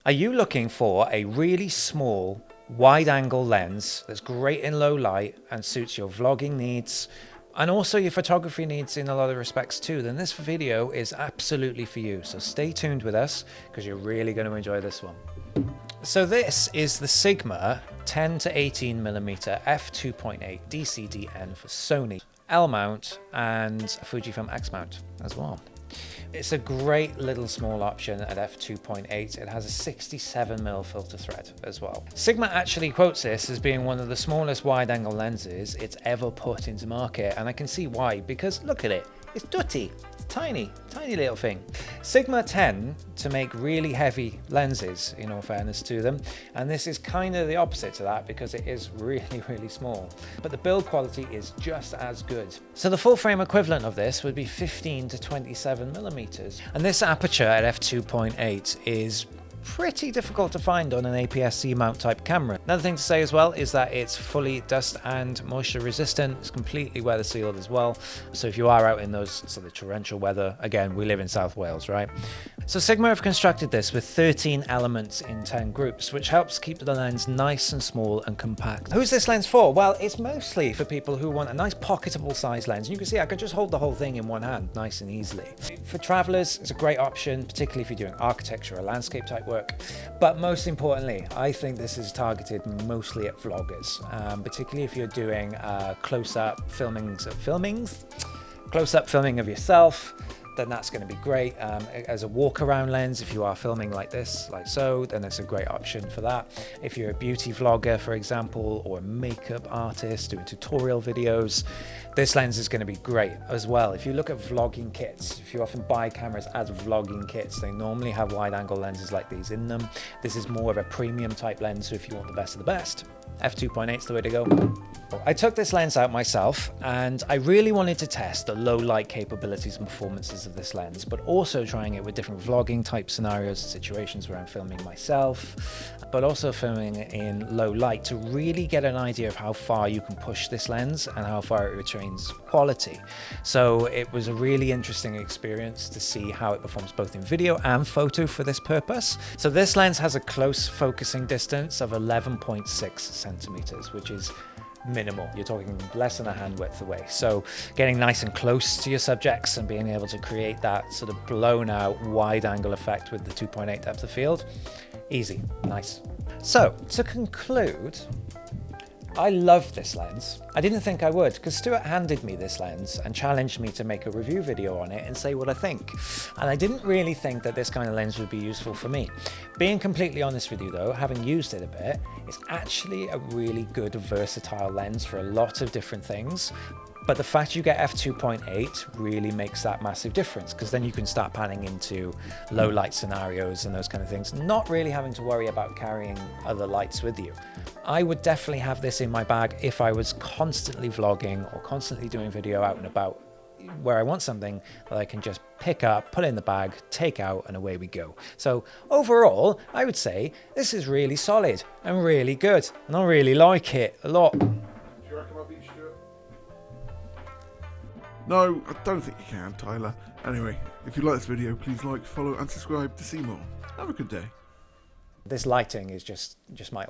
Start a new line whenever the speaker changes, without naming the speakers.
Are you looking for a really small, wide-angle lens that's great in low light and suits your vlogging needs and also your photography needs in a lot of respects too? Then this video is absolutely for you. So stay tuned with us because you're really going to enjoy this one. So this is the Sigma 10 to 18mm f2.8 DCDN for Sony, L mount and Fujifilm X mount as well. It's a great little small option at f2.8. It has a 67mm filter thread as well. Sigma actually quotes this as being one of the smallest wide-angle lenses it's ever put into market, and I can see why, because look at it. It's dirty. It's tiny, tiny little thing. Sigma tend to make really heavy lenses, in all fairness to them, and this is kind of the opposite to that because it is really, really small. But the build quality is just as good. So the full frame equivalent of this would be 15 to 27mm, and this aperture at f2.8 is pretty difficult to find on an APS-C mount type camera. Another thing to say as well is that it's fully dust and moisture resistant. It's completely weather sealed as well. So if you are out in those sort of torrential weather, again, we live in South Wales, right? So Sigma have constructed this with 13 elements in 10 groups, which helps keep the lens nice and small and compact. Who's this lens for? Well, it's mostly for people who want a nice pocketable size lens. You can see I could just hold the whole thing in one hand nice and easily. For travelers, it's a great option, particularly if you're doing architecture or landscape type work. But most importantly, I think this is targeted mostly at vloggers, particularly if you're doing close-up filming of yourself. Then that's going to be great. As a walk-around lens, if you are filming like this, like so, then it's a great option for that. If you're a beauty vlogger, for example, or a makeup artist doing tutorial videos, this lens is going to be great as well. If you look at vlogging kits, if you often buy cameras as vlogging kits, they normally have wide-angle lenses like these in them. This is more of a premium type lens, so if you want the best of the best, f2.8 is the way to go. I took this lens out myself and I really wanted to test the low light capabilities and performances of this lens, but also trying it with different vlogging type scenarios and situations where I'm filming myself, but also filming in low light to really get an idea of how far you can push this lens and how far it retains quality. So it was a really interesting experience to see how it performs both in video and photo for this purpose. So this lens has a close focusing distance of 11.6 centimeters, which is minimal. You're talking less than a hand width away. So getting nice and close to your subjects and being able to create that sort of blown out wide angle effect with the 2.8 depth of field, easy, nice. So to conclude, I love this lens. I didn't think I would, because Stuart handed me this lens and challenged me to make a review video on it and say what I think. And I didn't really think that this kind of lens would be useful for me. Being completely honest with you though, having used it a bit, it's actually a really good versatile lens for a lot of different things. But the fact you get f2.8 really makes that massive difference, because then you can start panning into low light scenarios and those kind of things, not really having to worry about carrying other lights with you. I would definitely have this in my bag if I was constantly vlogging or constantly doing video out and about, where I want something that I can just pick up, put in the bag, take out, and away we go. So overall, I would say this is really solid and really good, and I really like it a lot.
Do you reckon I'll beat Stuart? No, I don't think you can, Tyler. Anyway, if you like this video, please like, follow, and subscribe to see more. Have a good day.
This lighting is just my